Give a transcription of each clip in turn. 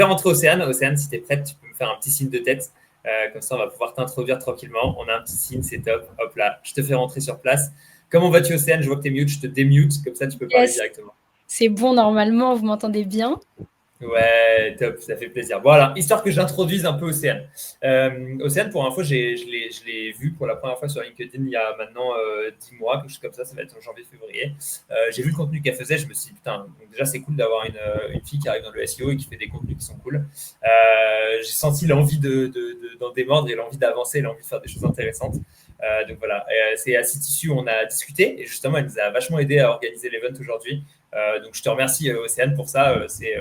vais rentrer Océane. Océane, si tu es prête, tu peux me faire un petit signe de tête. Comme ça, on va pouvoir t'introduire tranquillement. On a un petit signe, c'est top. Hop là, je te fais rentrer sur place. Comment vas-tu, Océane? Je vois que tu es mute, je te démute. Comme ça, tu peux parler Yes, directement. c'est bon, normalement, vous m'entendez bien? Ouais, top, ça fait plaisir. Voilà, histoire que j'introduise un peu Océane. Océane, pour info, je l'ai vu pour la première fois sur LinkedIn il y a maintenant 10 mois, quelque chose comme ça va être en janvier-février. J'ai vu le contenu qu'elle faisait, je me suis dit, putain, donc déjà c'est cool d'avoir une fille qui arrive dans le SEO et qui fait des contenus qui sont cool. J'ai senti l'envie d'en démordre et l'envie d'avancer, l'envie de faire des choses intéressantes. Donc voilà, c'est à Citissu, on a discuté et justement, elle nous a vachement aidé à organiser l'event aujourd'hui. Donc je te remercie Océane pour ça. C'est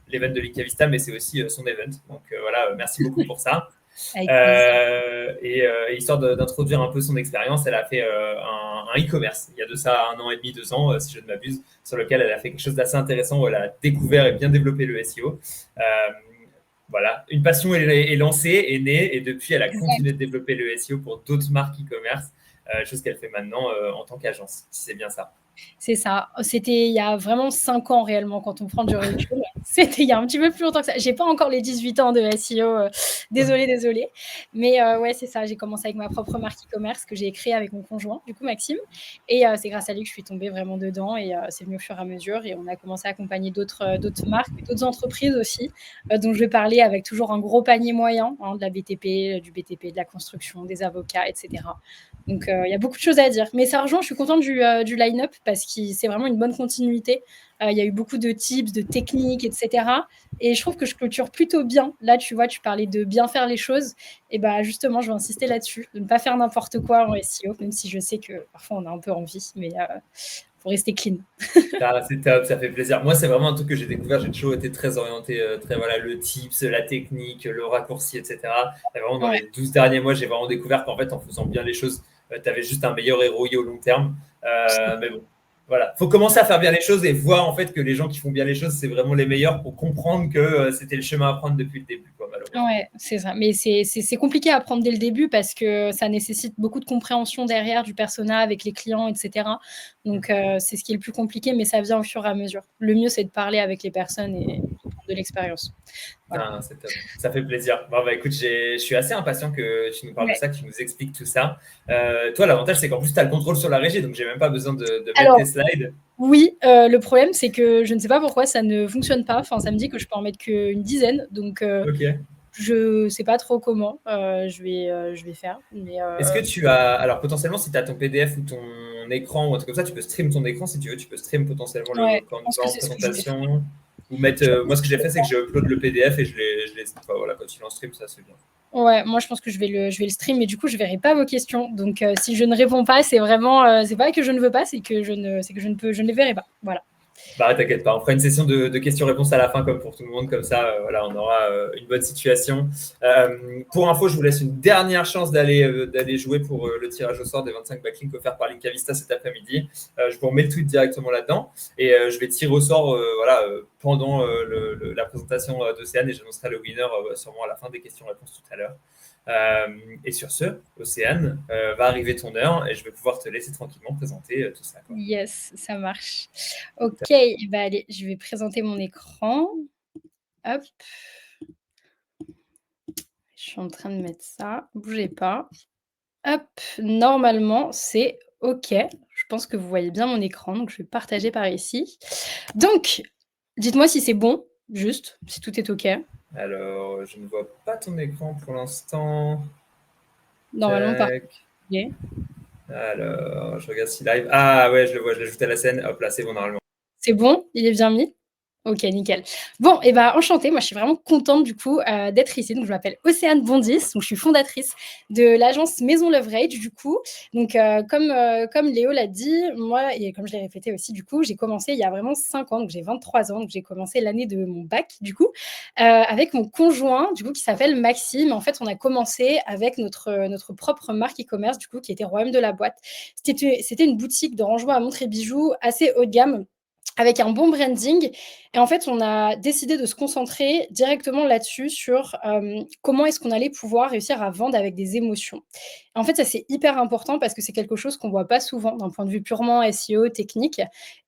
l'event de Linkavista, mais c'est aussi son event. Donc voilà, merci beaucoup pour ça. Avec plaisir. Et histoire d'introduire un peu son expérience, elle a fait un e-commerce il y a de ça 1 an et demi, 2 ans, si je ne m'abuse, sur lequel elle a fait quelque chose d'assez intéressant où elle a découvert et bien développé le SEO. Voilà, une passion est lancée, est née, et depuis, elle a continué de développer le SEO pour d'autres marques e-commerce, chose qu'elle fait maintenant en tant qu'agence, si c'est bien ça. C'est ça. C'était il y a vraiment 5 ans réellement quand on prend du recul. C'était il y a un petit peu plus longtemps que ça. J'ai pas encore les 18 ans de SEO, désolée. Mais ouais, c'est ça. J'ai commencé avec ma propre marque e-commerce que j'ai créée avec mon conjoint, du coup Maxime. Et c'est grâce à lui que je suis tombée vraiment dedans. Et c'est venu au fur et à mesure. Et on a commencé à accompagner d'autres marques, d'autres entreprises aussi, dont je vais parler avec toujours un gros panier moyen, de la BTP, du BTP, de la construction, des avocats, etc. Donc, il y a beaucoup de choses à dire. Mais ça rejoint, je suis contente du line-up parce que c'est vraiment une bonne continuité. Il y a eu beaucoup de tips, de techniques, etc. Et je trouve que je clôture plutôt bien. Là, tu vois, tu parlais de bien faire les choses. Et bah, justement, je vais insister là-dessus, de ne pas faire n'importe quoi en SEO, même si je sais que parfois on a un peu envie, mais faut rester clean. Ah, c'est top, ça fait plaisir. Moi, c'est vraiment un truc que j'ai découvert. J'ai toujours été très orienté, très voilà, le tips, la technique, le raccourci, etc. Et vraiment, dans Ouais. les 12 derniers mois, j'ai vraiment découvert qu'en fait, en faisant bien les choses, tu avais juste un meilleur ROI au long terme. Mais bon, voilà. Faut commencer à faire bien les choses et voir en fait que les gens qui font bien les choses, c'est vraiment les meilleurs pour comprendre que c'était le chemin à prendre depuis le début, quoi, malheureusement. Ouais, c'est ça. Mais c'est compliqué à apprendre dès le début parce que ça nécessite beaucoup de compréhension derrière du persona avec les clients, etc. Donc, c'est ce qui est le plus compliqué, mais ça vient au fur et à mesure. Le mieux, c'est de parler avec les personnes et prendre de l'expérience. Voilà. Putain, c'est top. Ça fait plaisir. Bon, bah écoute, je suis assez impatient que tu nous parles de Ouais. ça, que tu nous expliques tout ça. Toi, l'avantage, c'est qu'en plus, tu as le contrôle sur la régie, donc j'ai même pas besoin de mettre Alors, tes slides. oui, le problème, c'est que je ne sais pas pourquoi ça ne fonctionne pas. Enfin, ça me dit que je peux en mettre qu'une dizaine. Donc, Ok. je ne sais pas trop comment je vais faire. Mais Est-ce que tu as. Alors, potentiellement, si tu as ton PDF ou ton écran ou un truc comme ça, tu peux stream ton écran si tu veux. Tu peux stream potentiellement le ouais, je pense Canva que en c'est ce que je vais faire. présentation. Ou mettre. Moi, ce que j'ai fait, c'est que j'ai upload le PDF et je les. Enfin, voilà, quand il en stream, ça, c'est bien. Ouais, moi je pense que je vais le stream, mais du coup je verrai pas vos questions. Donc si je ne réponds pas, c'est vraiment, c'est pas que je ne veux pas, c'est que je ne les verrai pas. Voilà. Bah, t'inquiète pas, on fera une session de questions-réponses à la fin, comme pour tout le monde, comme ça, voilà, on aura une bonne situation. Pour info, je vous laisse une dernière chance d'aller jouer pour le tirage au sort des 25 backlinks offerts par Linkavista cet après-midi. Je vous remets le tweet directement là-dedans et je vais tirer au sort voilà, pendant la présentation d'Océane et j'annoncerai le winner sûrement à la fin des questions-réponses tout à l'heure. Et sur ce, Océane, va arriver ton heure et je vais pouvoir te laisser tranquillement présenter tout ça, quoi. Yes, ça marche. Ok, bah allez, je vais présenter mon écran. Hop, je suis en train de mettre ça. Bougez pas. Hop, normalement c'est ok. Je pense que vous voyez bien mon écran, donc je vais partager par ici. Donc, dites-moi si c'est bon, juste, si tout est ok. Alors, je ne vois pas ton écran pour l'instant. Normalement, par Tac. ok. Alors, je regarde si live. Ah ouais, je le vois, je l'ajoute à la scène. Hop là, c'est bon normalement. C'est bon? Il est bien mis? OK, nickel. Bon et bah, enchantée, moi je suis vraiment contente du coup, d'être ici. Donc je m'appelle Océane Bondis, donc je suis fondatrice de l'agence Maison Leverage du coup. Donc comme Léo l'a dit, moi et comme je l'ai répété aussi du coup, j'ai commencé il y a vraiment 5 ans, donc j'ai 23 ans, donc j'ai commencé l'année de mon bac du coup, avec mon conjoint du coup qui s'appelle Maxime. En fait, on a commencé avec notre propre marque e-commerce du coup qui était Royaume de la Boîte. C'était une boutique de rangement à montres et bijoux assez haut de gamme avec un bon branding. Et en fait, on a décidé de se concentrer directement là-dessus sur comment est-ce qu'on allait pouvoir réussir à vendre avec des émotions. En fait, ça, c'est hyper important parce que c'est quelque chose qu'on voit pas souvent d'un point de vue purement SEO, technique.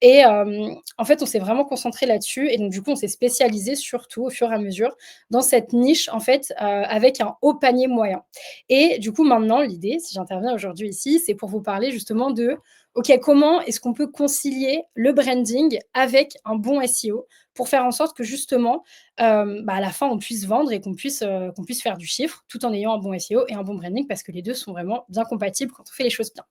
Et en fait, on s'est vraiment concentré là-dessus. Et donc, du coup, on s'est spécialisé surtout au fur et à mesure dans cette niche, en fait, avec un haut panier moyen. Et du coup, maintenant, l'idée, si j'interviens aujourd'hui ici, c'est pour vous parler justement de OK, comment est-ce qu'on peut concilier le branding avec un bon SEO pour faire en sorte que justement, à la fin, on puisse vendre et qu'on puisse faire du chiffre tout en ayant un bon SEO et un bon branding parce que les 2 sont vraiment bien compatibles quand on fait les choses bien.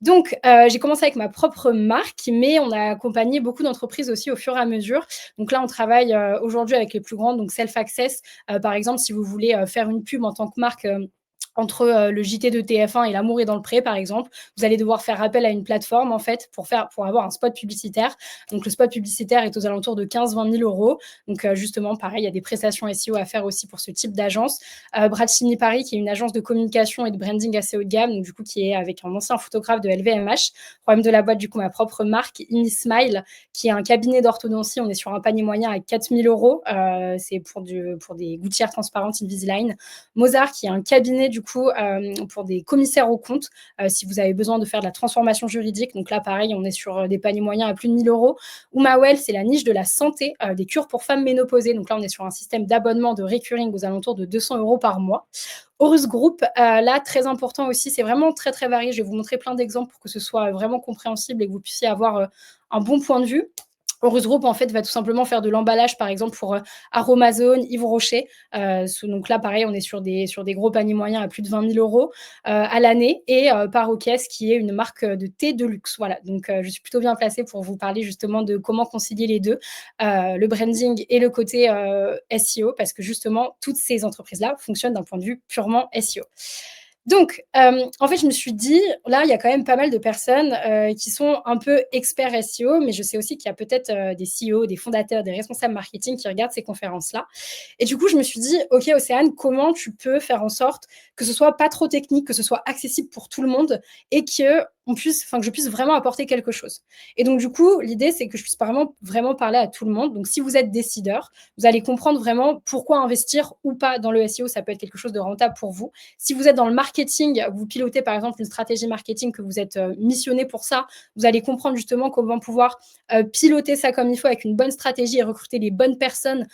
Donc, j'ai commencé avec ma propre marque, mais on a accompagné beaucoup d'entreprises aussi au fur et à mesure. Donc là, on travaille, aujourd'hui avec les plus grandes, donc Self Access. Par exemple, si vous voulez, faire une pub en tant que marque, entre le JT de TF1 et L'amour est dans le pré, par exemple, vous allez devoir faire appel à une plateforme, en fait, pour avoir un spot publicitaire. Donc, le spot publicitaire est aux alentours de 15-20 000 euros. Donc, justement, pareil, il y a des prestations SEO à faire aussi pour ce type d'agence. Bradchini Paris, qui est une agence de communication et de branding assez haut de gamme, donc du coup, qui est avec un ancien photographe de LVMH. Problème de la boîte, du coup, ma propre marque, InSmile, qui est un cabinet d'orthodontie. On est sur un panier moyen à 4 000 euros. C'est pour des gouttières transparentes Invisalign. Mozart, qui est un cabinet, du coup, pour des commissaires aux comptes, si vous avez besoin de faire de la transformation juridique. Donc là, pareil, on est sur des paniers moyens à plus de 1 000 euros. Umawell, c'est la niche de la santé, des cures pour femmes ménopausées. Donc là, on est sur un système d'abonnement de recurring aux alentours de 200 euros par mois. Horus Group, là, très important aussi, c'est vraiment très, très varié. Je vais vous montrer plein d'exemples pour que ce soit vraiment compréhensible et que vous puissiez avoir un bon point de vue. Horus Group, en fait, va tout simplement faire de l'emballage, par exemple, pour Aromazone, Yves Rocher. Donc là, pareil, on est sur des gros paniers moyens à plus de 20 000 euros à l'année. Et Parocaisse, qui est une marque de thé de luxe. Voilà, donc je suis plutôt bien placée pour vous parler justement de comment concilier les deux, le branding et le côté SEO, parce que justement, toutes ces entreprises-là fonctionnent d'un point de vue purement SEO. Donc, en fait, je me suis dit, là, il y a quand même pas mal de personnes qui sont un peu experts SEO, mais je sais aussi qu'il y a peut-être des CEO, des fondateurs, des responsables marketing qui regardent ces conférences-là. Et du coup, je me suis dit, OK, Océane, comment tu peux faire en sorte que ce soit pas trop technique, que ce soit accessible pour tout le monde et que je puisse vraiment apporter quelque chose. Et donc, du coup, l'idée, c'est que je puisse vraiment parler à tout le monde. Donc, si vous êtes décideur, vous allez comprendre vraiment pourquoi investir ou pas dans le SEO. Ça peut être quelque chose de rentable pour vous. Si vous êtes dans le marketing, vous pilotez par exemple une stratégie marketing, que vous êtes missionné pour ça, vous allez comprendre justement comment pouvoir piloter ça comme il faut avec une bonne stratégie et recruter les bonnes personnes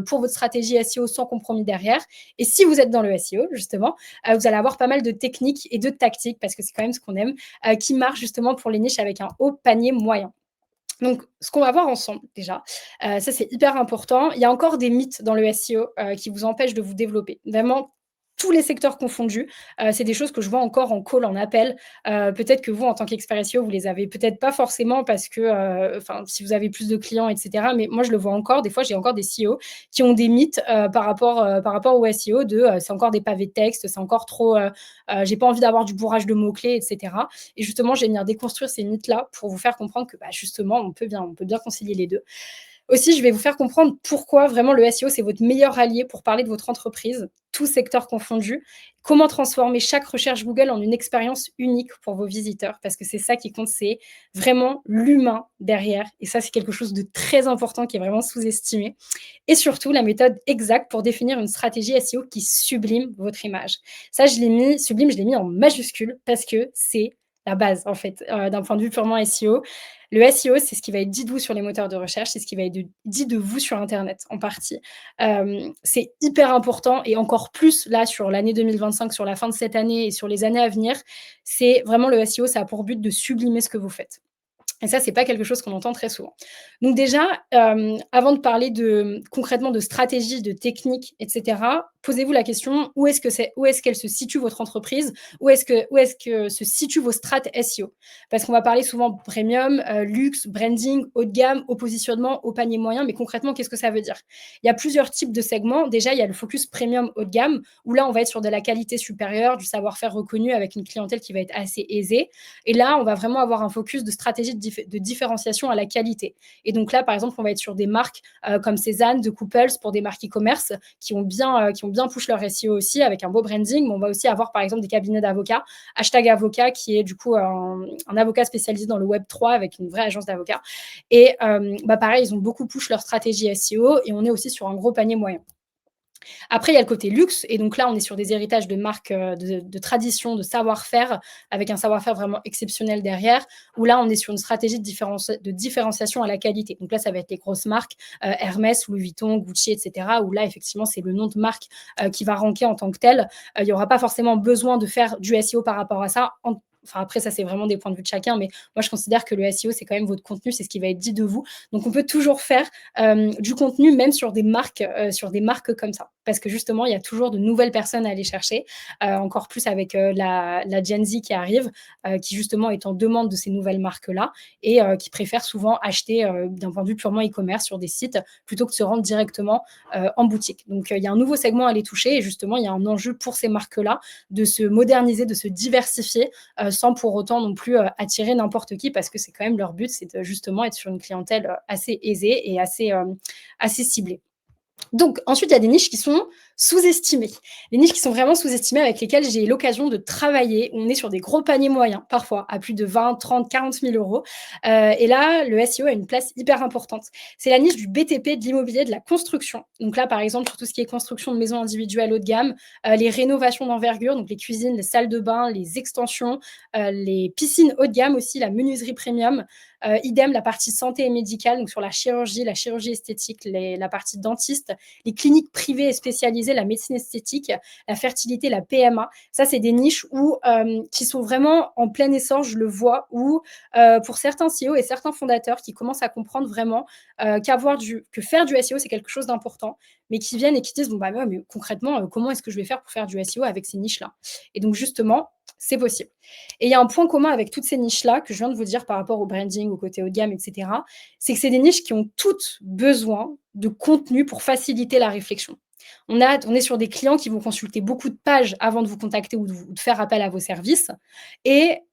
pour votre stratégie SEO sans compromis derrière. Et si vous êtes dans le SEO, justement, vous allez avoir pas mal de techniques et de tactiques, parce que c'est quand même ce qu'on aime, qui marchent justement pour les niches avec un haut panier moyen. Donc, ce qu'on va voir ensemble déjà, ça c'est hyper important. Il y a encore des mythes dans le SEO qui vous empêchent de vous développer. Vraiment, tous les secteurs confondus, c'est des choses que je vois encore en call, en appel. Peut-être que vous, en tant qu'expert SEO, vous les avez peut-être pas forcément parce que, si vous avez plus de clients, et cetera. Mais moi, je le vois encore. Des fois, j'ai encore des CEO qui ont des mythes par rapport au SEO c'est encore des pavés de texte, c'est encore trop, j'ai pas envie d'avoir du bourrage de mots-clés, et cetera. Et justement, je vais venir déconstruire ces mythes-là pour vous faire comprendre que, justement, on peut bien concilier les deux. Aussi, je vais vous faire comprendre pourquoi vraiment le SEO, c'est votre meilleur allié pour parler de votre entreprise, tout secteur confondu. Comment transformer chaque recherche Google en une expérience unique pour vos visiteurs, parce que c'est ça qui compte, c'est vraiment l'humain derrière. Et ça, c'est quelque chose de très important qui est vraiment sous-estimé. Et surtout, la méthode exacte pour définir une stratégie SEO qui sublime votre image. Ça, sublime, je l'ai mis en majuscule parce que c'est la base, en fait, d'un point de vue purement SEO. Le SEO, c'est ce qui va être dit de vous sur les moteurs de recherche, c'est ce qui va être dit de vous sur Internet, en partie. C'est hyper important et encore plus là sur l'année 2025, sur la fin de cette année et sur les années à venir. C'est vraiment le SEO, ça a pour but de sublimer ce que vous faites. Et ça, c'est pas quelque chose qu'on entend très souvent. Donc déjà, avant de parler concrètement de stratégie, de technique, et cetera, posez-vous la question, où est-ce qu'elle se situe votre entreprise? Où est-ce que se situent vos strates SEO? Parce qu'on va parler souvent premium, luxe, branding, haut de gamme, au positionnement, au panier moyen, mais concrètement, qu'est-ce que ça veut dire? Il y a plusieurs types de segments. Déjà, il y a le focus premium haut de gamme, où là, on va être sur de la qualité supérieure, du savoir-faire reconnu avec une clientèle qui va être assez aisée. Et là, on va vraiment avoir un focus de stratégie de de différenciation à la qualité. Et donc là, par exemple, on va être sur des marques comme Cézanne, de Couples, pour des marques e-commerce qui ont bien push leur SEO aussi avec un beau branding. Mais on va aussi avoir, par exemple, des cabinets d'avocats, Hashtag Avocat, qui est du coup un avocat spécialisé dans le Web 3 avec une vraie agence d'avocats. Et pareil, ils ont beaucoup push leur stratégie SEO et on est aussi sur un gros panier moyen. Après, il y a le côté luxe, et donc là, on est sur des héritages de marques de tradition, de savoir-faire, avec un savoir-faire vraiment exceptionnel derrière, où là, on est sur une stratégie de différenciation à la qualité. Donc là, ça va être les grosses marques, Hermès, Louis Vuitton, Gucci, etc., où là, effectivement, c'est le nom de marque qui va ranker en tant que tel. Il n'y aura pas forcément besoin de faire du SEO par rapport à ça. Enfin, après, ça, c'est vraiment des points de vue de chacun, mais moi, je considère que le SEO, c'est quand même votre contenu, c'est ce qui va être dit de vous. Donc, on peut toujours faire du contenu, même sur des marques comme ça. Parce que justement, il y a toujours de nouvelles personnes à aller chercher, encore plus avec la Gen Z qui arrive, qui justement est en demande de ces nouvelles marques-là et qui préfèrent souvent acheter d'un point de vue purement e-commerce sur des sites plutôt que de se rendre directement en boutique. Donc, il y a un nouveau segment à aller toucher et justement, il y a un enjeu pour ces marques-là de se moderniser, de se diversifier sans pour autant non plus attirer n'importe qui, parce que c'est quand même leur but, c'est de justement être sur une clientèle assez aisée et assez ciblée. Donc, ensuite, il y a des niches qui sont sous-estimées. Les niches qui sont vraiment sous-estimées, avec lesquelles j'ai l'occasion de travailler. On est sur des gros paniers moyens, parfois, à plus de 20, 30, 40 000 euros. Et là, le SEO a une place hyper importante. C'est la niche du BTP, de l'immobilier, de la construction. Donc là, par exemple, sur tout ce qui est construction de maisons individuelles haut de gamme, les rénovations d'envergure, donc les cuisines, les salles de bain, les extensions, les piscines haut de gamme aussi, la menuiserie premium. Idem, la partie santé et médicale, donc sur la chirurgie esthétique, la partie dentiste, les cliniques privées et spécialisées, la médecine esthétique, la fertilité, la PMA. Ça, c'est des niches qui sont vraiment en plein essor, je le vois, où pour certains CEO et certains fondateurs qui commencent à comprendre vraiment que faire du SEO, c'est quelque chose d'important, mais qui viennent et qui disent, mais concrètement, comment est-ce que je vais faire pour faire du SEO avec ces niches-là? Et donc, justement, c'est possible. Et il y a un point commun avec toutes ces niches-là que je viens de vous dire par rapport au branding, au côté haut de gamme, etc. C'est que c'est des niches qui ont toutes besoin de contenu pour faciliter la réflexion. On est sur des clients qui vont consulter beaucoup de pages avant de vous contacter ou de faire appel à vos services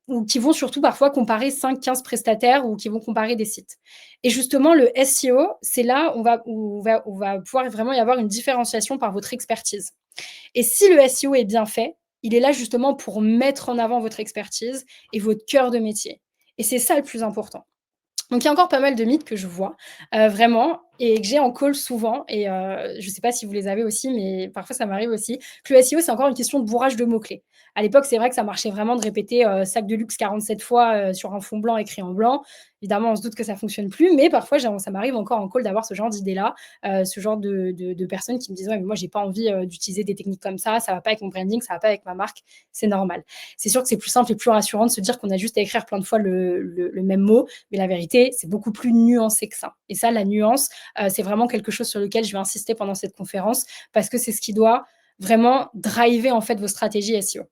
ou qui vont surtout parfois comparer 5-15 prestataires ou qui vont comparer des sites. Et justement, le SEO, c'est là où va pouvoir vraiment y avoir une différenciation par votre expertise. Et si le SEO est bien fait, il est là justement pour mettre en avant votre expertise et votre cœur de métier. Et c'est ça le plus important. Donc, il y a encore pas mal de mythes que je vois, vraiment, et que j'ai en call souvent. Et je ne sais pas si vous les avez aussi, mais parfois ça m'arrive aussi. Que le SEO, c'est encore une question de bourrage de mots-clés. À l'époque, c'est vrai que ça marchait vraiment de répéter sac de luxe 47 fois sur un fond blanc écrit en blanc. Évidemment, on se doute que ça ne fonctionne plus, mais parfois, ça m'arrive encore en call d'avoir ce genre d'idée-là, ce genre de personnes qui me disent « Ouais, mais moi, je n'ai pas envie d'utiliser des techniques comme ça ne va pas avec mon branding, ça ne va pas avec ma marque. » C'est normal. C'est sûr que c'est plus simple et plus rassurant de se dire qu'on a juste à écrire plein de fois le même mot, mais la vérité, c'est beaucoup plus nuancé que ça. Et ça, la nuance, c'est vraiment quelque chose sur lequel je vais insister pendant cette conférence, parce que c'est ce qui doit vraiment driver en fait vos stratégies SEO.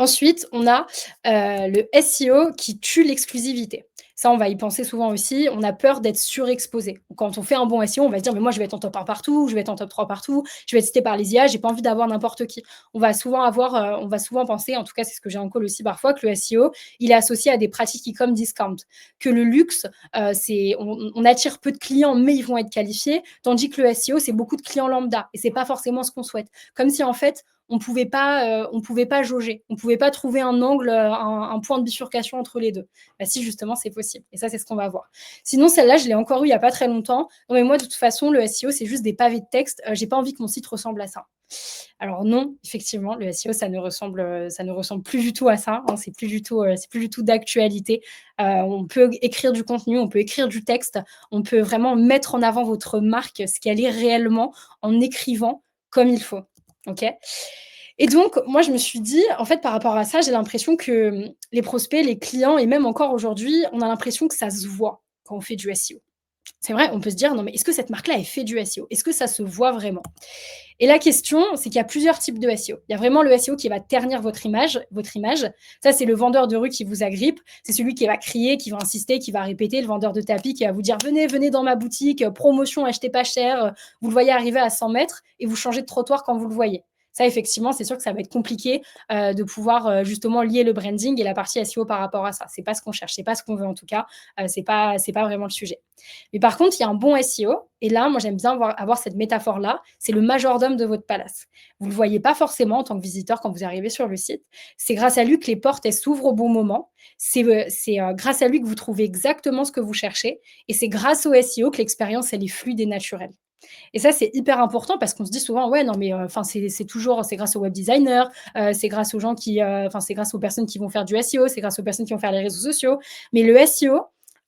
Ensuite, on a le SEO qui tue l'exclusivité. Ça, on va y penser souvent aussi. On a peur d'être surexposé. Quand on fait un bon SEO, on va se dire, mais moi, je vais être en top 1 partout, je vais être en top 3 partout, je vais être cité par les IA, j'ai pas envie d'avoir n'importe qui. On va souvent penser, en tout cas, c'est ce que j'ai en call aussi parfois, que le SEO, il est associé à des pratiques e-com discount. Que le luxe, on attire peu de clients, mais ils vont être qualifiés, tandis que le SEO, c'est beaucoup de clients lambda. Et c'est pas forcément ce qu'on souhaite. Comme si, en fait, on ne pouvait pas jauger, on ne pouvait pas trouver un angle, un point de bifurcation entre les deux. Si, justement, c'est possible. Et ça, c'est ce qu'on va voir. Sinon, celle-là, je l'ai encore eue il n'y a pas très longtemps. Non, mais moi, de toute façon, le SEO, c'est juste des pavés de texte. Je n'ai pas envie que mon site ressemble à ça. Alors non, effectivement, le SEO, ça ne ressemble plus du tout à ça. Hein, c'est plus du tout d'actualité. On peut écrire du contenu, on peut écrire du texte, on peut vraiment mettre en avant votre marque, ce qu'elle est réellement, en écrivant comme il faut. Ok. Et donc, moi, je me suis dit, en fait, par rapport à ça, j'ai l'impression que les prospects, les clients, et même encore aujourd'hui, on a l'impression que ça se voit quand on fait du SEO. C'est vrai, on peut se dire, non, mais est-ce que cette marque-là, elle fait du SEO? Est-ce que ça se voit vraiment? Et la question, c'est qu'il y a plusieurs types de SEO. Il y a vraiment le SEO qui va ternir votre image. Ça, c'est le vendeur de rue qui vous agrippe. C'est celui qui va crier, qui va insister, qui va répéter. Le vendeur de tapis qui va vous dire, venez dans ma boutique, promotion, achetez pas cher. Vous le voyez arriver à 100 mètres et vous changez de trottoir quand vous le voyez. Ça, effectivement, c'est sûr que ça va être compliqué de pouvoir justement lier le branding et la partie SEO par rapport à ça. C'est pas ce qu'on cherche, c'est pas ce qu'on veut en tout cas. C'est pas vraiment le sujet. Mais par contre, il y a un bon SEO. Et là, moi, j'aime bien avoir cette métaphore-là. C'est le majordome de votre palace. Vous ne le voyez pas forcément en tant que visiteur quand vous arrivez sur le site. C'est grâce à lui que les portes, elles s'ouvrent au bon moment. C'est grâce à lui que vous trouvez exactement ce que vous cherchez. Et c'est grâce au SEO que l'expérience, elle est fluide et naturelle. Et ça, c'est hyper important parce qu'on se dit souvent, ouais, non, mais c'est grâce aux web designers, c'est grâce aux gens c'est grâce aux personnes qui vont faire du SEO, c'est grâce aux personnes qui vont faire les réseaux sociaux. Mais le SEO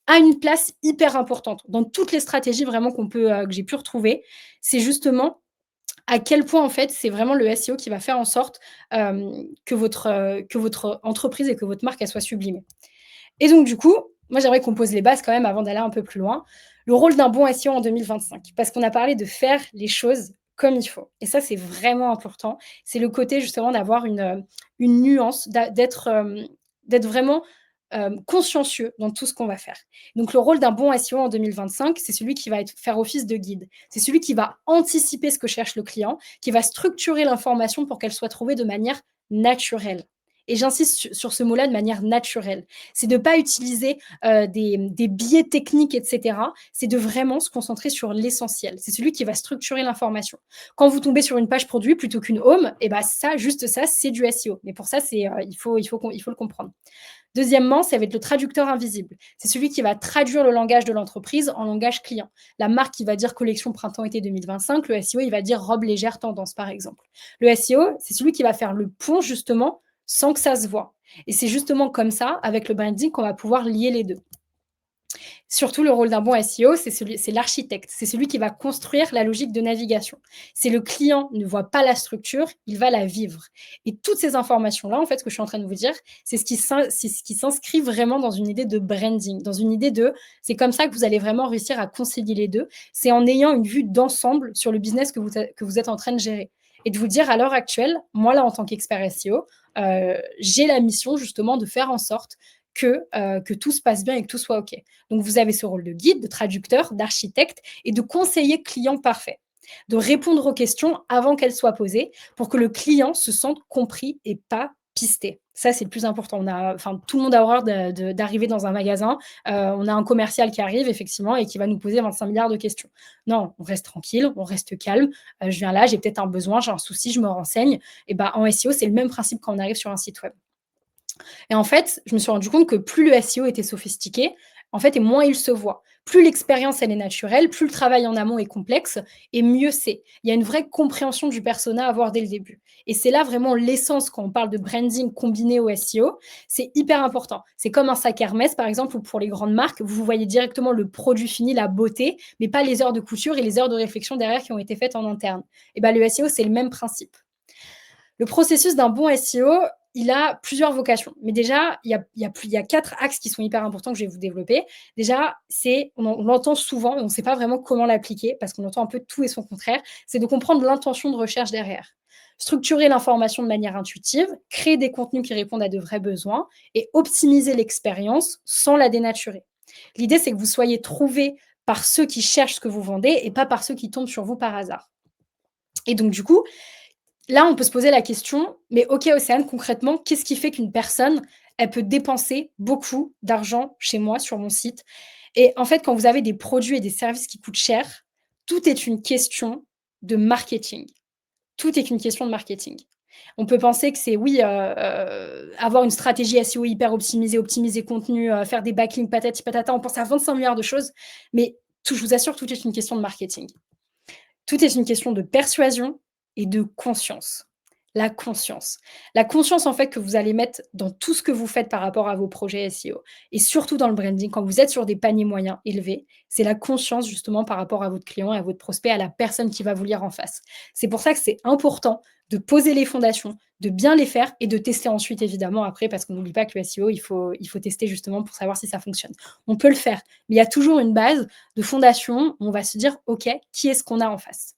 a une place hyper importante dans toutes les stratégies vraiment que j'ai pu retrouver. C'est justement à quel point, en fait, c'est vraiment le SEO qui va faire en sorte que votre entreprise et que votre marque, elle soit sublimée. Et donc, du coup, moi, j'aimerais qu'on pose les bases quand même avant d'aller un peu plus loin. Le rôle d'un bon SEO en 2025, parce qu'on a parlé de faire les choses comme il faut. Et ça, c'est vraiment important. C'est le côté justement d'avoir une nuance, d'être vraiment consciencieux dans tout ce qu'on va faire. Donc, le rôle d'un bon SEO en 2025, c'est celui qui va faire office de guide. C'est celui qui va anticiper ce que cherche le client, qui va structurer l'information pour qu'elle soit trouvée de manière naturelle. Et j'insiste sur ce mot-là, de manière naturelle. C'est de ne pas utiliser des biais techniques, etc. C'est de vraiment se concentrer sur l'essentiel. C'est celui qui va structurer l'information. Quand vous tombez sur une page produit plutôt qu'une home, et ben ça, juste ça, c'est du SEO. Mais pour ça, il faut le comprendre. Deuxièmement, ça va être le traducteur invisible. C'est celui qui va traduire le langage de l'entreprise en langage client. La marque qui va dire collection printemps-été 2025, le SEO, il va dire robe légère tendance, par exemple. Le SEO, c'est celui qui va faire le pont, justement, sans que ça se voit. Et c'est justement comme ça, avec le branding, qu'on va pouvoir lier les deux. Surtout, le rôle d'un bon SEO, c'est l'architecte. C'est celui qui va construire la logique de navigation. C'est le client ne voit pas la structure, il va la vivre. Et toutes ces informations-là, en fait, ce que je suis en train de vous dire, c'est ce qui s'inscrit vraiment dans une idée de branding, dans une idée c'est comme ça que vous allez vraiment réussir à concilier les deux. C'est en ayant une vue d'ensemble sur le business que vous êtes en train de gérer. Et de vous dire, à l'heure actuelle, moi, là, en tant qu'expert SEO, j'ai la mission, justement, de faire en sorte que tout se passe bien et que tout soit OK. Donc, vous avez ce rôle de guide, de traducteur, d'architecte et de conseiller client parfait, de répondre aux questions avant qu'elles soient posées pour que le client se sente compris et pas pisté. Ça, c'est le plus important. Tout le monde a horreur d'arriver dans un magasin. On a un commercial qui arrive, effectivement, et qui va nous poser 25 milliards de questions. Non, on reste tranquille, on reste calme. Je viens là, j'ai peut-être un besoin, j'ai un souci, je me renseigne. Et en SEO, c'est le même principe quand on arrive sur un site web. Et en fait, je me suis rendu compte que plus le SEO était sophistiqué, en fait, et moins il se voit. Plus l'expérience, elle est naturelle, plus le travail en amont est complexe, et mieux c'est. Il y a une vraie compréhension du persona à avoir dès le début. Et c'est là vraiment l'essence quand on parle de branding combiné au SEO. C'est hyper important. C'est comme un sac Hermès, par exemple, ou pour les grandes marques, vous voyez directement le produit fini, la beauté, mais pas les heures de couture et les heures de réflexion derrière qui ont été faites en interne. Et le SEO, c'est le même principe. Le processus d'un bon SEO, il a plusieurs vocations. Mais déjà, il y a 4 axes qui sont hyper importants que je vais vous développer. Déjà, on l'entend souvent, mais on ne sait pas vraiment comment l'appliquer parce qu'on entend un peu tout et son contraire. C'est de comprendre l'intention de recherche derrière. Structurer l'information de manière intuitive, créer des contenus qui répondent à de vrais besoins et optimiser l'expérience sans la dénaturer. L'idée, c'est que vous soyez trouvé par ceux qui cherchent ce que vous vendez et pas par ceux qui tombent sur vous par hasard. Et donc, du coup, là, on peut se poser la question, mais OK, Océane, concrètement, qu'est-ce qui fait qu'une personne, elle peut dépenser beaucoup d'argent chez moi, sur mon site? Et en fait, quand vous avez des produits et des services qui coûtent cher, tout est une question de marketing. Tout est une question de marketing. On peut penser que c'est, oui, avoir une stratégie SEO hyper optimisée, optimiser contenu, faire des backlinks, patati patata, on pense à 25 milliards de choses, mais je vous assure, tout est une question de marketing. Tout est une question de persuasion et de conscience. La conscience. La conscience, en fait, que vous allez mettre dans tout ce que vous faites par rapport à vos projets SEO et surtout dans le branding, quand vous êtes sur des paniers moyens élevés, c'est la conscience justement par rapport à votre client et à votre prospect, à la personne qui va vous lire en face. C'est pour ça que c'est important de poser les fondations, de bien les faire et de tester ensuite, évidemment, après, parce qu'on n'oublie pas que le SEO, il faut tester justement pour savoir si ça fonctionne. On peut le faire, mais il y a toujours une base de fondation où on va se dire, OK, qui est-ce qu'on a en face ?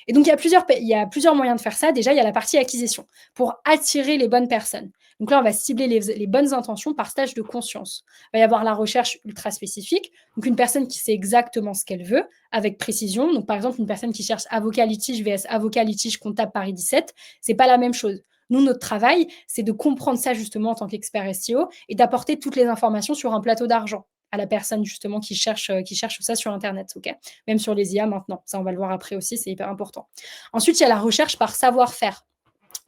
Et donc, il y a plusieurs moyens de faire ça. Déjà, il y a la partie acquisition pour attirer les bonnes personnes. Donc là, on va cibler les bonnes intentions par stage de conscience. Il va y avoir la recherche ultra spécifique, donc une personne qui sait exactement ce qu'elle veut, avec précision. Donc, par exemple, une personne qui cherche avocat litige vs avocat litige comptable Paris 17, c'est pas la même chose. Nous, notre travail, c'est de comprendre ça justement en tant qu'expert SEO et d'apporter toutes les informations sur un plateau d'argent à la personne justement qui cherche ça sur Internet, ok. Même sur les IA maintenant. Ça, on va le voir après aussi, c'est hyper important. Ensuite, il y a la recherche par savoir-faire.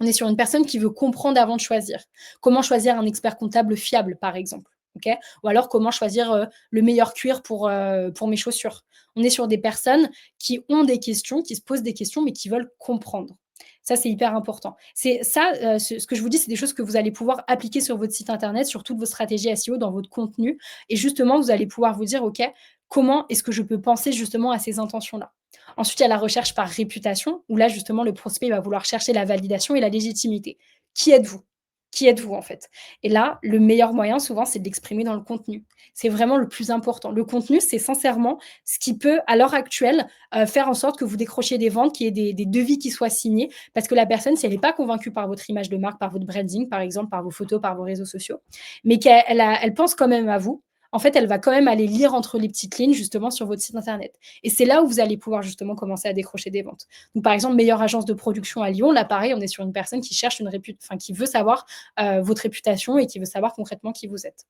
On est sur une personne qui veut comprendre avant de choisir. Comment choisir un expert comptable fiable, par exemple. Okay, ou alors comment choisir le meilleur cuir pour mes chaussures. On est sur des personnes qui ont des questions, qui se posent des questions, mais qui veulent comprendre. Ça, c'est hyper important. C'est ça, ce que je vous dis, c'est des choses que vous allez pouvoir appliquer sur votre site internet, sur toutes vos stratégies SEO, dans votre contenu. Et justement, vous allez pouvoir vous dire, OK, comment est-ce que je peux penser justement à ces intentions-là? Ensuite, il y a la recherche par réputation, où là, justement, le prospect va vouloir chercher la validation et la légitimité. Qui êtes-vous? Qui êtes-vous, en fait? Et là, le meilleur moyen, souvent, c'est de l'exprimer dans le contenu. C'est vraiment le plus important. Le contenu, c'est sincèrement ce qui peut, à l'heure actuelle, faire en sorte que vous décrochiez des ventes, qu'il y ait des devis qui soient signés, parce que la personne, si elle n'est pas convaincue par votre image de marque, par votre branding, par exemple, par vos photos, par vos réseaux sociaux, mais elle pense quand même à vous, en fait, elle va quand même aller lire entre les petites lignes, justement, sur votre site internet. Et c'est là où vous allez pouvoir, justement, commencer à décrocher des ventes. Donc, par exemple, meilleure agence de production à Lyon, là, pareil, on est sur une personne qui cherche qui veut savoir votre réputation et qui veut savoir concrètement qui vous êtes.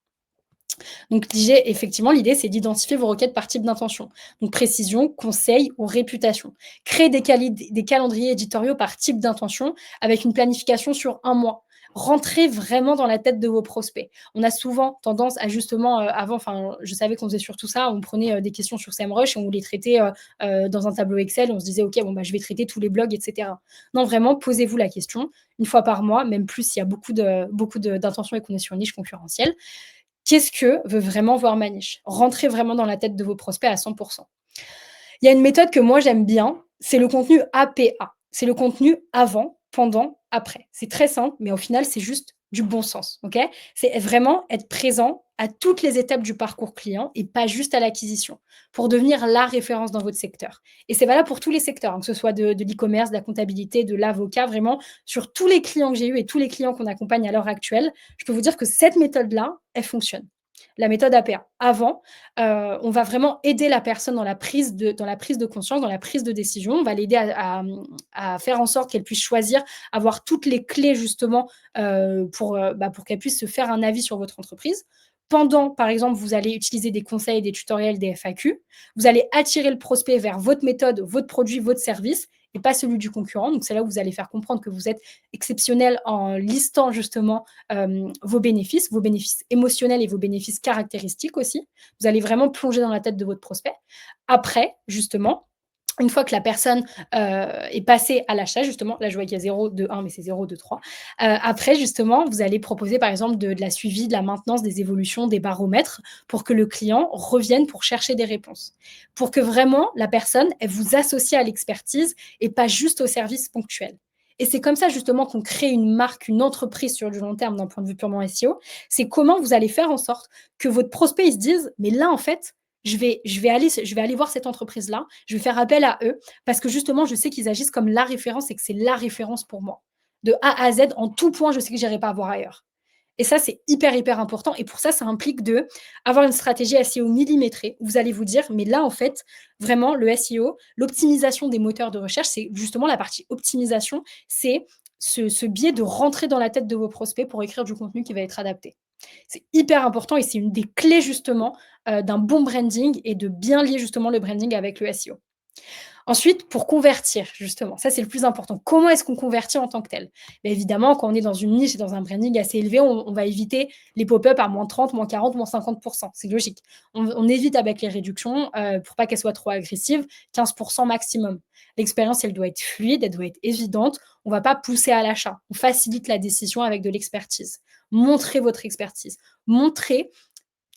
Donc, effectivement, l'idée, c'est d'identifier vos requêtes par type d'intention. Donc, précision, conseil ou réputation. Créer des calendriers éditoriaux par type d'intention avec une planification sur un mois. Rentrez vraiment dans la tête de vos prospects. On a souvent tendance à justement, avant, je savais qu'on faisait surtout ça, on prenait des questions sur SEMrush et on les traitait dans un tableau Excel, on se disait, OK, je vais traiter tous les blogs, etc. Non, vraiment, posez-vous la question, une fois par mois, même plus s'il y a beaucoup d'intentions et qu'on est sur une niche concurrentielle. Qu'est-ce que veut vraiment voir ma niche? Rentrez vraiment dans la tête de vos prospects à 100%. Il y a une méthode que moi j'aime bien, c'est le contenu APA. C'est le contenu avant, pendant, après. C'est très simple, mais au final, c'est juste du bon sens. Ok, c'est vraiment être présent à toutes les étapes du parcours client et pas juste à l'acquisition pour devenir la référence dans votre secteur. Et c'est valable pour tous les secteurs, hein, que ce soit de l'e-commerce, de la comptabilité, de l'avocat, vraiment sur tous les clients que j'ai eus et tous les clients qu'on accompagne à l'heure actuelle, je peux vous dire que cette méthode-là, elle fonctionne. La méthode APA. Avant, on va vraiment aider la personne dans la prise de conscience, dans la prise de décision. On va l'aider à faire en sorte qu'elle puisse choisir, avoir toutes les clés justement pour qu'elle puisse se faire un avis sur votre entreprise. Pendant, par exemple, vous allez utiliser des conseils, des tutoriels, des FAQ. Vous allez attirer le prospect vers votre méthode, votre produit, votre service et pas celui du concurrent. Donc, c'est là où vous allez faire comprendre que vous êtes exceptionnel en listant justement vos bénéfices émotionnels et vos bénéfices caractéristiques aussi. Vous allez vraiment plonger dans la tête de votre prospect. Après, justement, une fois que la personne est passée à l'achat, justement, là je vois qu'il y a 0, 2, 1, mais c'est 0, 2, 3. Après, justement, vous allez proposer par exemple de la suivi, de la maintenance, des évolutions, des baromètres pour que le client revienne pour chercher des réponses. Pour que vraiment la personne, elle vous associe à l'expertise et pas juste au service ponctuel. Et c'est comme ça justement qu'on crée une marque, une entreprise sur du long terme d'un point de vue purement SEO. C'est comment vous allez faire en sorte que votre prospect il se dise, mais là en fait, je vais aller voir cette entreprise-là, je vais faire appel à eux parce que justement, je sais qu'ils agissent comme la référence et que c'est la référence pour moi. De A à Z, en tout point, je sais que je n'irai pas voir ailleurs. Et ça, c'est hyper, hyper important. Et pour ça, ça implique d'avoir une stratégie SEO millimétrée. Vous allez vous dire, mais là, en fait, vraiment, le SEO, l'optimisation des moteurs de recherche, c'est justement la partie optimisation, c'est ce biais de rentrer dans la tête de vos prospects pour écrire du contenu qui va être adapté. C'est hyper important et c'est une des clés justement d'un bon branding et de bien lier justement le branding avec le SEO. Ensuite, pour convertir, justement, ça c'est le plus important. Comment est-ce qu'on convertit en tant que tel? Mais évidemment, quand on est dans une niche et dans un branding assez élevé, on va éviter les pop-up à moins 30, moins 40, moins 50%. C'est logique. On évite avec les réductions pour pas qu'elles soient trop agressives, 15% maximum. L'expérience, elle doit être fluide, elle doit être évidente. On ne va pas pousser à l'achat. On facilite la décision avec de l'expertise. Montrez votre expertise. Montrez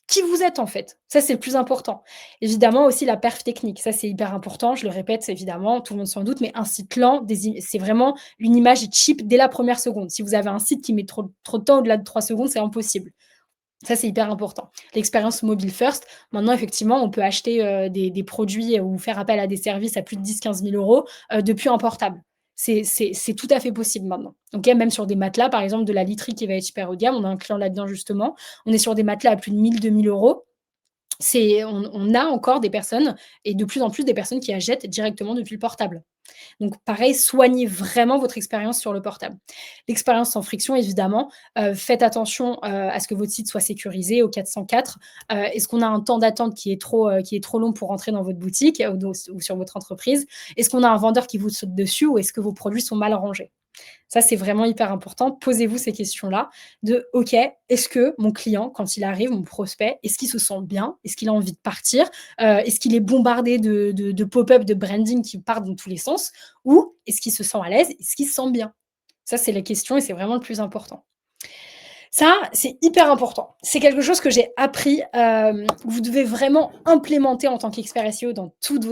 qui vous êtes en fait. Ça, c'est le plus important. Évidemment aussi la perf technique, ça c'est hyper important, je le répète évidemment, tout le monde s'en doute, mais un site lent, c'est vraiment une image cheap dès la première seconde. Si vous avez un site qui met trop de temps au-delà de 3 secondes, c'est impossible. Ça, c'est hyper important. L'expérience mobile first. Maintenant, effectivement, on peut acheter, des produits ou faire appel à des services à plus de 10 000 à 15 000 € depuis un portable. C'est tout à fait possible maintenant. OK? Même sur des matelas, par exemple, de la literie qui va être super haut de gamme. On a un client là-dedans justement. On est sur des matelas à plus de 1 000 2 000 €. On a encore des personnes et de plus en plus des personnes qui achètent directement depuis le portable. Donc pareil, soignez vraiment votre expérience sur le portable. L'expérience sans friction, évidemment, faites attention, à ce que votre site soit sécurisé au 404. Est-ce qu'on a un temps d'attente qui est trop long pour rentrer dans votre boutique, ou sur votre entreprise? Est-ce qu'on a un vendeur qui vous saute dessus ou est-ce que vos produits sont mal rangés? Ça, c'est vraiment hyper important. Posez-vous ces questions-là de: «OK, est-ce que mon client, quand il arrive, mon prospect, est-ce qu'il se sent bien? Est-ce qu'il a envie de partir? Est-ce qu'il est bombardé de pop-up, de branding qui partent dans tous les sens? Ou est-ce qu'il se sent à l'aise? Est-ce qu'il se sent bien?» Ça, c'est la question et c'est vraiment le plus important. Ça, c'est hyper important. C'est quelque chose que j'ai appris, vous devez vraiment implémenter en tant qu'expert SEO dans toutes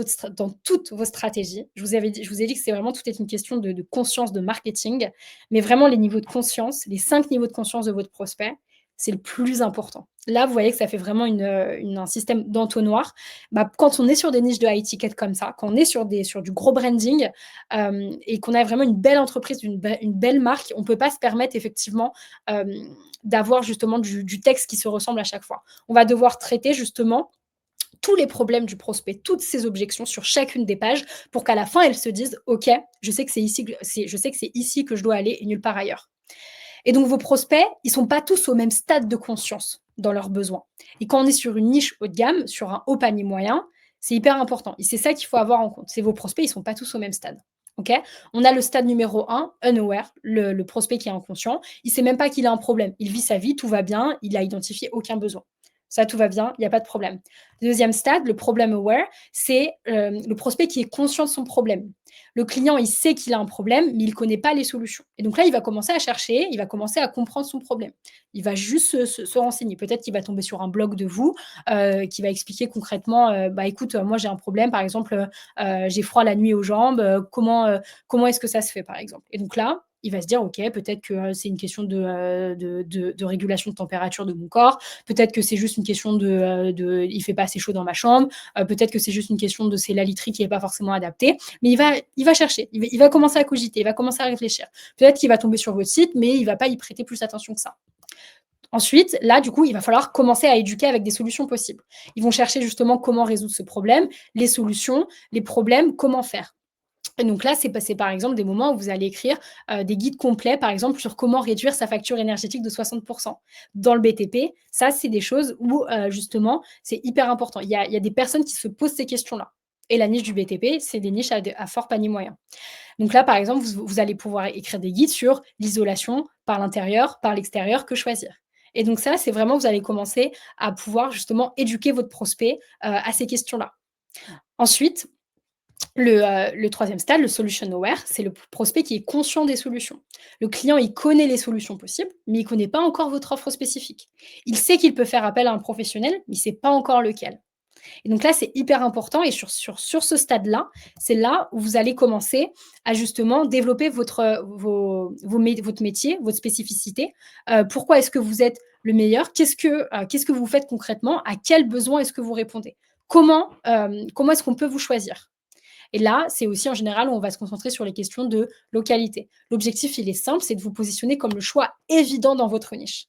vos stratégies. Je vous ai dit que c'est vraiment tout est une question de conscience, de marketing, mais vraiment les niveaux de conscience, les 5 niveaux de conscience de votre prospect, c'est le plus important. Là, vous voyez que ça fait vraiment un système d'entonnoir. Bah, quand on est sur des niches de high ticket comme ça, quand on est sur du gros branding, et qu'on a vraiment une belle entreprise, une belle marque, on peut pas se permettre effectivement, hem d'avoir justement du texte qui se ressemble à chaque fois. On va devoir traiter justement tous les problèmes du prospect, toutes ses objections sur chacune des pages pour qu'à la fin, elle se dise: «OK, je sais que c'est ici que je dois aller et nulle part ailleurs». Et donc vos prospects, ils sont pas tous au même stade de conscience dans leurs besoins. Et quand on est sur une niche haut de gamme, sur un haut panier moyen, c'est hyper important et c'est ça qu'il faut avoir en compte. C'est vos prospects, ils sont pas tous au même stade. OK? On a le stade numéro 1, unaware, le prospect qui est inconscient. Il sait même pas qu'il a un problème. Il vit sa vie, tout va bien, il a identifié aucun besoin. Ça, tout va bien, il y a pas de problème. Deuxième stade, le problem aware, c'est, le prospect qui est conscient de son problème. Le client, il sait qu'il a un problème, mais il ne connaît pas les solutions. Et donc là, il va commencer à chercher, il va commencer à comprendre son problème. Il va juste se renseigner. Peut-être qu'il va tomber sur un blog de vous qui va expliquer concrètement, bah écoute, moi j'ai un problème, par exemple, j'ai froid la nuit aux jambes, comment est-ce que ça se fait, par exemple. Et donc là, il va se dire, OK, peut-être que c'est une question de régulation de température de mon corps, peut-être que c'est juste une question il fait pas assez chaud dans ma chambre, peut-être que c'est juste une question de c'est la literie qui est pas forcément adaptée. Mais il va chercher, il va commencer à cogiter, il va commencer à réfléchir. Peut-être qu'il va tomber sur votre site, mais il va pas y prêter plus attention que ça. Ensuite, là, du coup, il va falloir commencer à éduquer avec des solutions possibles. Ils vont chercher justement comment résoudre ce problème, les solutions, les problèmes, comment faire. Et donc là, c'est par exemple des moments où vous allez écrire des guides complets, par exemple, sur comment réduire sa facture énergétique de 60. Dans le BTP, ça, c'est des choses où justement, c'est hyper important. Il y a des personnes qui se posent ces questions-là. Et la niche du BTP, c'est des niches à fort panier moyen. Donc là, par exemple, vous allez pouvoir écrire des guides sur l'isolation par l'intérieur, par l'extérieur, que choisir. Et donc ça, c'est vraiment, vous allez commencer à pouvoir justement éduquer votre prospect à ces questions-là. Ensuite, le 3e stade, le solution aware, c'est le prospect qui est conscient des solutions. Le client, il connaît les solutions possibles, mais il ne connaît pas encore votre offre spécifique. Il sait qu'il peut faire appel à un professionnel, mais il ne sait pas encore lequel. Et donc là, c'est hyper important et sur ce stade-là, c'est là où vous allez commencer à justement développer votre métier, votre spécificité. Pourquoi est-ce que vous êtes le meilleur? Qu'est-ce que vous faites concrètement? À quels besoins est-ce que vous répondez? Comment est-ce qu'on peut vous choisir? Et là, c'est aussi en général où on va se concentrer sur les questions de localité. L'objectif, il est simple, c'est de vous positionner comme le choix évident dans votre niche.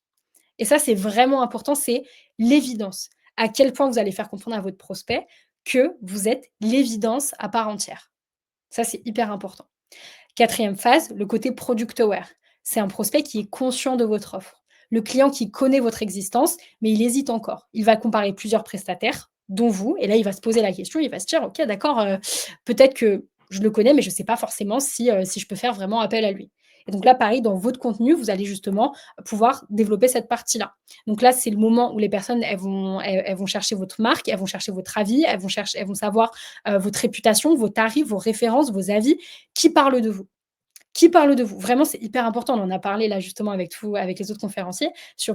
Et ça, c'est vraiment important, c'est l'évidence. À quel point vous allez faire comprendre à votre prospect que vous êtes l'évidence à part entière. Ça, c'est hyper important. 4e phase, le côté product aware. C'est un prospect qui est conscient de votre offre. Le client qui connaît votre existence, mais il hésite encore. Il va comparer plusieurs prestataires, dont vous, et là, il va se poser la question, il va se dire, OK, d'accord, peut-être que je le connais, mais je ne sais pas forcément si je peux faire vraiment appel à lui. Et donc là, pareil, dans votre contenu, vous allez justement pouvoir développer cette partie-là. Donc là, c'est le moment où les personnes, elles vont chercher votre marque, elles vont chercher votre avis, elles vont savoir votre réputation, vos tarifs, vos références, vos avis, qui parle de vous. Qui parle de vous? Vraiment, c'est hyper important. On en a parlé là justement avec les autres conférenciers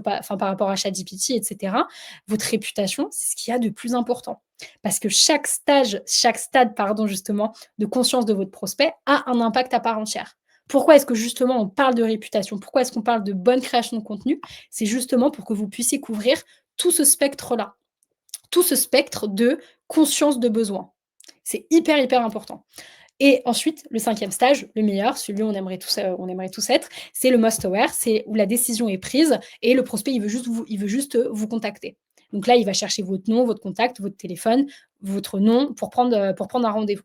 par rapport à ChatGPT et cetera. Votre réputation, c'est ce qu'il y a de plus important. Parce que chaque stade, pardon, justement, de conscience de votre prospect a un impact à part entière. Pourquoi est-ce que justement on parle de réputation? Pourquoi est-ce qu'on parle de bonne création de contenu? C'est justement pour que vous puissiez couvrir tout ce spectre-là, tout ce spectre de conscience de besoin. C'est hyper, hyper important. Et ensuite, le 5e stage, le meilleur, celui où on aimerait tous être, c'est le must aware, c'est où la décision est prise et le prospect, il veut juste vous contacter. Donc là, il va chercher votre nom, votre contact, votre téléphone, votre nom pour prendre un rendez-vous.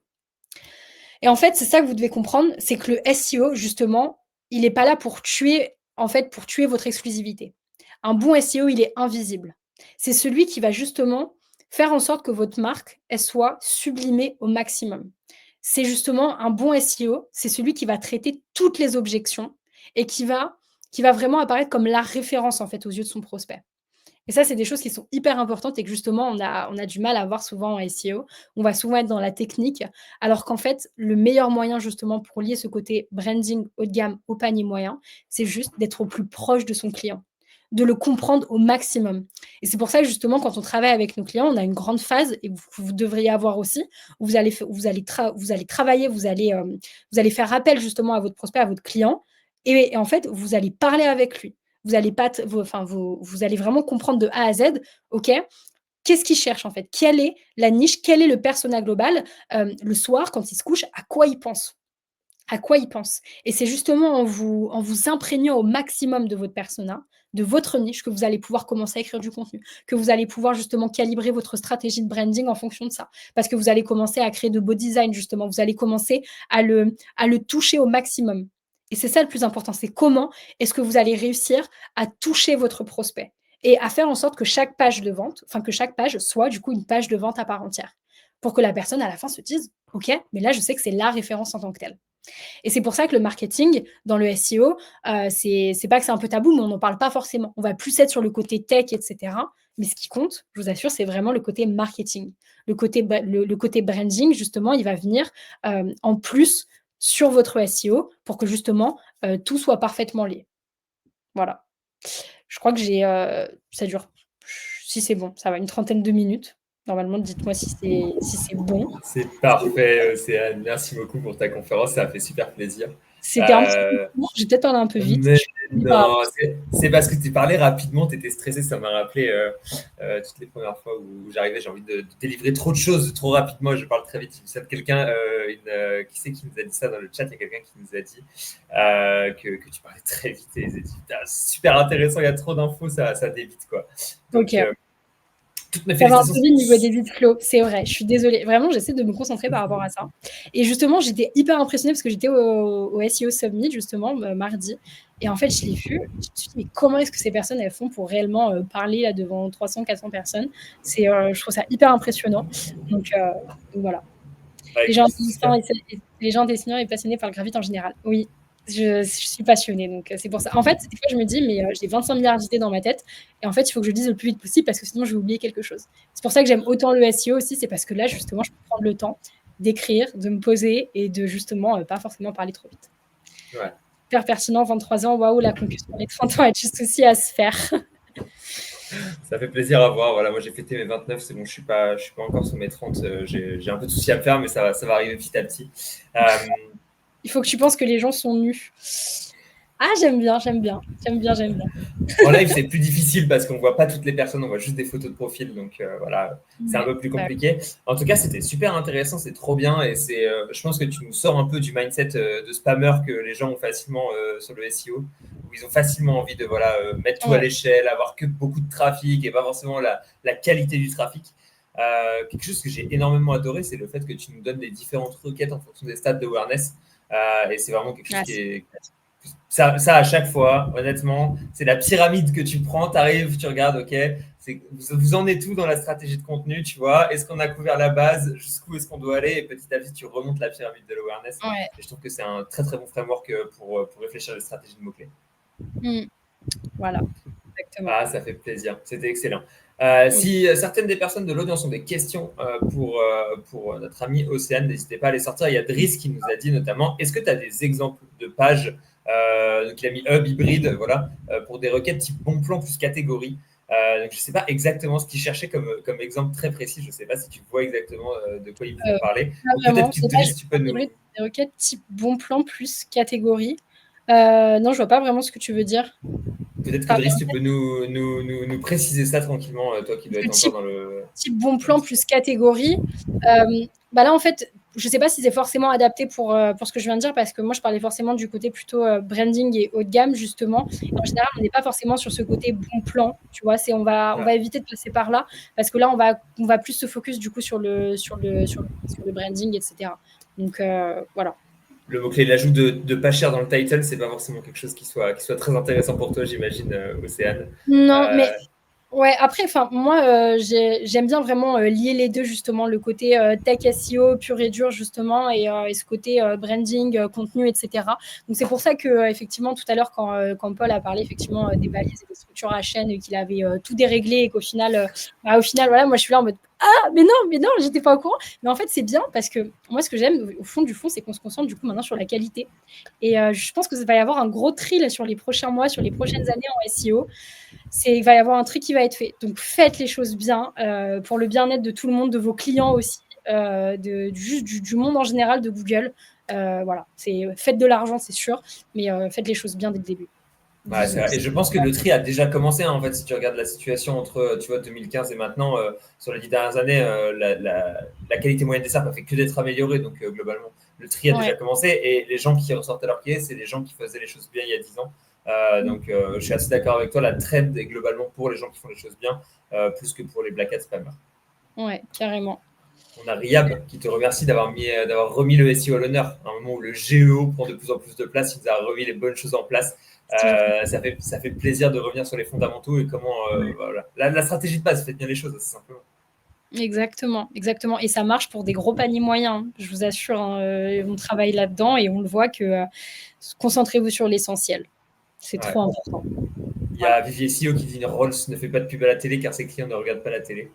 Et en fait, c'est ça que vous devez comprendre, c'est que le SEO, justement, il n'est pas là pour tuer, en fait, pour tuer votre exclusivité. Un bon SEO, il est invisible. C'est celui qui va justement faire en sorte que votre marque, elle soit sublimée au maximum. C'est justement un bon SEO, c'est celui qui va traiter toutes les objections et qui va vraiment apparaître comme la référence, en fait, aux yeux de son prospect. Et ça, c'est des choses qui sont hyper importantes et que justement, on a du mal à voir souvent en SEO. On va souvent être dans la technique, alors qu'en fait, le meilleur moyen justement pour lier ce côté branding haut de gamme au panier moyen, c'est juste d'être au plus proche de son client, de le comprendre au maximum. Et c'est pour ça que justement, quand on travaille avec nos clients, on a une grande phase, et vous devriez avoir aussi, où vous allez travailler, vous allez faire appel justement à votre prospect, à votre client, et en fait, vous allez parler avec lui. Vous allez pas vous allez vraiment comprendre de A à Z, OK, qu'est-ce qu'il cherche en fait? Quelle est la niche? Quel est le persona global? Le soir, quand il se couche, à quoi il pense? À quoi il pense? Et c'est justement en vous imprégnant au maximum de votre persona, de votre niche, que vous allez pouvoir commencer à écrire du contenu, que vous allez pouvoir justement calibrer votre stratégie de branding en fonction de ça. Parce que vous allez commencer à créer de beaux designs justement, vous allez commencer à le toucher au maximum. Et c'est ça le plus important, c'est comment est-ce que vous allez réussir à toucher votre prospect et à faire en sorte que chaque page de vente, enfin que chaque page soit du coup une page de vente à part entière. Pour que la personne à la fin se dise: «OK, mais là je sais que c'est la référence en tant que telle». Et c'est pour ça que le marketing dans le SEO, c'est pas que c'est un peu tabou, mais on n'en parle pas forcément. On va plus être sur le côté tech et cetera, mais ce qui compte, je vous assure, c'est vraiment le côté marketing. Le côté branding, justement, il va venir, en plus sur votre SEO pour que justement, tout soit parfaitement lié. Voilà. Je crois que ça dure, si c'est bon, ça va, une trentaine de minutes. Normalement, dites-moi si c'est bon. C'est parfait, Océane. Merci beaucoup pour ta conférence, ça a fait super plaisir. C'était un petit peu Euh, court, j'ai peut-être parlé un peu vite. mais Je suis pas. non, c'est parce que tu parlais rapidement, tu étais stressé, ça m'a rappelé toutes les premières fois où j'arrivais, j'ai envie de délivrer trop de choses trop rapidement, je parle très vite. J'ai vu ça de quelqu'un, qui c'est qui nous a dit ça dans le chat? Il y a quelqu'un qui nous a dit que tu parlais très vite et il a dit, c'est super intéressant, il y a trop d'infos, ça débite quoi. Donc, OK. toutes mes Ça va un félicitations. peu vite niveau des vide clos, c'est vrai, je suis désolée. Vraiment, j'essaie de me concentrer par rapport à ça. Et justement, j'étais hyper impressionnée parce que j'étais au SEO Summit justement, mardi, et en fait, je l'ai vu, je me suis dit: «Mais comment est-ce que ces personnes, elles font pour réellement, parler là devant 300-400 personnes?» Je trouve ça hyper impressionnant. Donc voilà. Bah, Les gens écoute, c'est intéressants super. les gens dessinants et passionnés par le graphite en général. Oui, je suis passionnée, donc c'est pour ça. En fait, des fois, je me dis: «Mais j'ai 25 milliards d'idées dans ma tête et en fait, il faut que je le dise le plus vite possible parce que sinon je vais oublier quelque chose». C'est pour ça que j'aime autant le SEO aussi, c'est parce que là, justement, je peux prendre le temps d'écrire, de me poser et de justement, pas forcément parler trop vite. Ouais. Hyper pertinent, 23 ans, waouh, la conclusion les 30 ans est juste aussi à se faire. Ça fait plaisir à voir. Voilà, moi j'ai fêté mes 29, c'est bon, je suis pas encore sur mes 30. J'ai un peu de soucis à me faire, mais ça va arriver petit à petit. Il faut que tu penses que les gens sont nus. Ah, j'aime bien, j'aime bien, j'aime bien, j'aime bien. En live, c'est plus difficile parce qu'on voit pas toutes les personnes, on voit juste des photos de profil, donc voilà, c'est un peu plus Ouais. compliqué. En tout cas, c'était super intéressant, c'est trop bien, et je pense que tu nous sors un peu du mindset de spammer que les gens ont facilement sur le SEO, où ils ont facilement envie de mettre tout à Ouais. l'échelle, avoir que beaucoup de trafic et pas forcément la qualité du trafic. Quelque chose que j'ai énormément adoré, c'est le fait que tu nous donnes les différentes requêtes en fonction des stats d'awareness, et c'est vraiment quelque chose Ouais, qui est ça, à chaque fois, honnêtement, c'est la pyramide que tu prends, tu arrives, tu regardes, ok, vous en êtes où dans la stratégie de contenu, tu vois, est-ce qu'on a couvert la base, jusqu'où est-ce qu'on doit aller, et petit à petit, tu remontes la pyramide de l'awareness. ouais. Et je trouve que c'est un très très bon framework pour réfléchir à les stratégies de mots-clés. Mmh. Voilà, exactement. Ah, ça fait plaisir, c'était excellent. Oui. Si certaines des personnes de l'audience ont des questions pour notre ami Océane, n'hésitez pas à les sortir. Il y a Driss qui nous a dit notamment, est-ce que tu as des exemples de pages, donc il a mis hub hybride, voilà, pour des requêtes type bon plan plus catégorie, Donc, je ne sais pas exactement ce qu'il cherchait comme exemple très précis. Je ne sais pas si tu vois exactement de quoi il pouvait Euh, parler. Pas Ou peut-être vraiment. C'est qu'Idriss, tu peux nous. des requêtes type bon plan plus catégorie. Non, je vois pas vraiment ce que tu veux dire. Peut-être Par des qu'Idriss, tu requêtes peux nous préciser ça tranquillement, toi qui dois être encore type dans le. bon plan plus catégorie. Bah là, en fait, je sais pas si c'est forcément adapté pour ce que je viens de dire, parce que moi, je parlais forcément du côté plutôt branding et haut de gamme, justement. Et en général, on n'est pas forcément sur ce côté bon plan, tu vois. On va éviter de passer par là, parce que là, on va plus se focus du coup sur le branding, etc. Donc, voilà. Le mot-clé, l'ajout de pas cher dans le title, c'est pas forcément quelque chose qui soit très intéressant pour toi, j'imagine, Océane. Non, mais Euh, ouais, après, enfin, moi, j'aime bien vraiment lier les deux, justement, le côté tech SEO pur et dur, justement, et ce côté branding, contenu, etc. Donc, c'est pour ça que, effectivement, tout à l'heure, quand Paul a parlé, effectivement, des balises et des structures à chaîne, et qu'il avait tout déréglé, et qu'au final, au final, voilà, moi, je suis là en mode, ah, mais non, j'étais pas au courant. Mais en fait, c'est bien parce que moi, ce que j'aime, au fond du fond, c'est qu'on se concentre, du coup, maintenant sur la qualité. Et je pense que ça va y avoir un gros tri là, sur les prochains mois, sur les prochaines années en SEO. Il va y avoir un tri qui va être fait. Donc, faites les choses bien pour le bien-être de tout le monde, de vos clients aussi, juste du monde en général, de Google. Voilà, faites de l'argent, c'est sûr, mais faites les choses bien dès le début. Ouais, c'est vrai. Et je pense que le tri a déjà commencé, hein, en fait, si tu regardes la situation entre, tu vois, 2015 et maintenant, sur les 10 dernières années, la qualité moyenne des SERP a fait que d'être améliorée. Donc, globalement, le tri a déjà Ouais. commencé. Et les gens qui ressortent à leur pied, c'est les gens qui faisaient les choses bien il y a 10 ans. Donc, je suis assez d'accord avec toi. La trend est globalement pour les gens qui font les choses bien, plus que pour les black hat spammers. Ouais, carrément. On a Riab qui te remercie d'avoir remis le SEO à l'honneur. À un moment où le GEO prend de plus en plus de place, il nous a remis les bonnes choses en place. C'est toujours Ça fait plaisir de revenir sur les fondamentaux et comment voilà. La stratégie de base, faites bien les choses, c'est simplement. exactement, exactement. Et ça marche pour des gros paniers moyens, hein, je vous assure. Hein, on travaille là-dedans et on le voit que concentrez-vous sur l'essentiel. C'est Ouais. trop important. Il y Voilà. a Vivier CEO qui dit Rolls ne fait pas de pub à la télé car ses clients ne regardent pas la télé.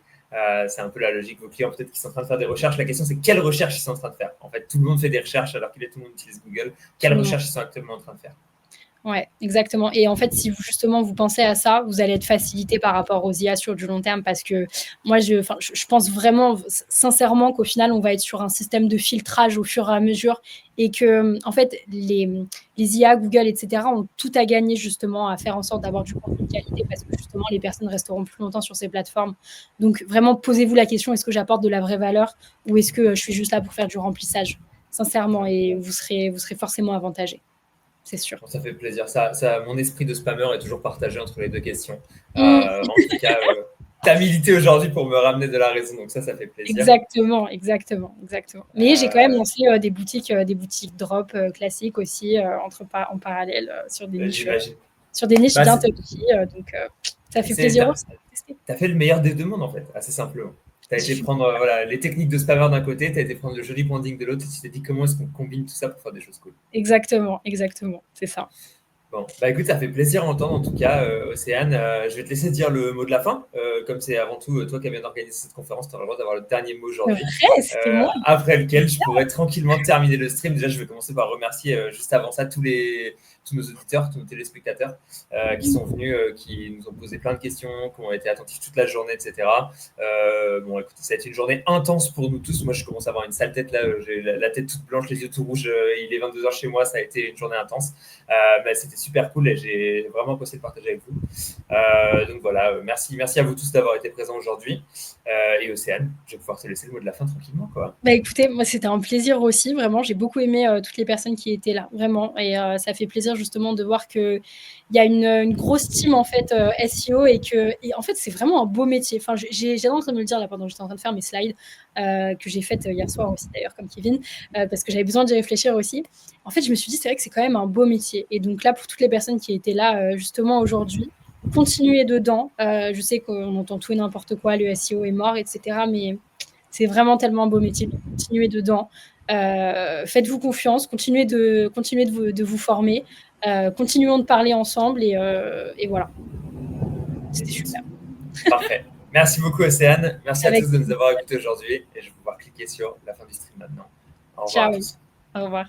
C'est un peu la logique. Vos clients, peut-être qu'ils sont en train de faire des recherches. La question, c'est quelles recherches ils sont en train de faire. En fait, tout le monde fait des recherches alors que tout le monde utilise Google. Quelles recherches ils sont actuellement en train de faire. Ouais, exactement. Et en fait, si vous, justement, vous pensez à ça, vous allez être facilité par rapport aux IA sur du long terme, parce que moi, je pense vraiment, sincèrement, qu'au final, on va être sur un système de filtrage au fur et à mesure, et que, en fait, les IA, Google, etc., ont tout à gagner, justement, à faire en sorte d'avoir du contenu de qualité, parce que, justement, les personnes resteront plus longtemps sur ces plateformes. Donc, vraiment, posez-vous la question, est-ce que j'apporte de la vraie valeur, ou est-ce que je suis juste là pour faire du remplissage, sincèrement, et vous serez forcément avantagé. C'est sûr. Bon, ça fait plaisir. Mon esprit de spammer est toujours partagé entre les deux questions. Mmh. En tout cas, tu as milité aujourd'hui pour me ramener de la raison, donc ça fait plaisir. Exactement, exactement, exactement. Mais j'ai quand même lancé des boutiques drop classiques aussi en parallèle J'imagine. sur des niches Bah, bien touchy. Donc ça fait tu plaisir aussi de tester. as fait le meilleur des deux mondes, en fait, assez simplement. Tu as J'ai été fait- prendre voilà, les techniques de spammer d'un côté, tu as été prendre le joli branding de l'autre, et tu t'es dit comment est-ce qu'on combine tout ça pour faire des choses cool. Exactement, exactement, c'est ça. Bon, bah écoute, ça fait plaisir à entendre en tout cas, Océane. Je vais te laisser dire le mot de la fin. Comme c'est avant tout toi qui as bien organisé cette conférence, tu auras le droit d'avoir le dernier mot C'est aujourd'hui. vrai, c'était moi. Après lequel je pourrais tranquillement terminer le stream. Déjà, je vais commencer par remercier juste avant ça tous nos auditeurs, tous nos téléspectateurs qui sont venus, qui nous ont posé plein de questions, qui ont été attentifs toute la journée, etc. Bon, écoutez, ça a été une journée intense pour nous tous. Moi, je commence à avoir une sale tête là. J'ai la tête toute blanche, les yeux tout rouges. Il est 22h chez moi. Ça a été une journée intense. Bah, c'était super cool et j'ai vraiment apprécié de partager avec vous. Donc voilà, merci à vous tous d'avoir été présents aujourd'hui. Et Océane, je vais pouvoir te laisser le mot de la fin tranquillement, quoi. Bah écoutez, moi c'était un plaisir aussi, vraiment. J'ai beaucoup aimé toutes les personnes qui étaient là, vraiment. Et ça fait plaisir justement de voir qu'il y a une grosse team en fait SEO, et en fait c'est vraiment un beau métier. Enfin, j'étais en train de me le dire là pendant que j'étais en train de faire mes slides que j'ai faites hier soir aussi d'ailleurs, comme Kevin, parce que j'avais besoin d'y réfléchir aussi. En fait, je me suis dit c'est vrai que c'est quand même un beau métier. Et donc là, pour toutes les personnes qui étaient là justement aujourd'hui, continuez dedans. Je sais qu'on entend tout et n'importe quoi, le SEO est mort, etc. Mais c'est vraiment tellement un beau métier. Continuez dedans. Faites-vous confiance. Continuez de vous former. Continuons de parler ensemble. Et voilà. C'était super. Parfait. Merci beaucoup, Océane. Merci à Avec tous de nous avoir écoutés aujourd'hui. Et je vais pouvoir cliquer sur la fin du stream maintenant. Au revoir à Ciao. tous. Au revoir.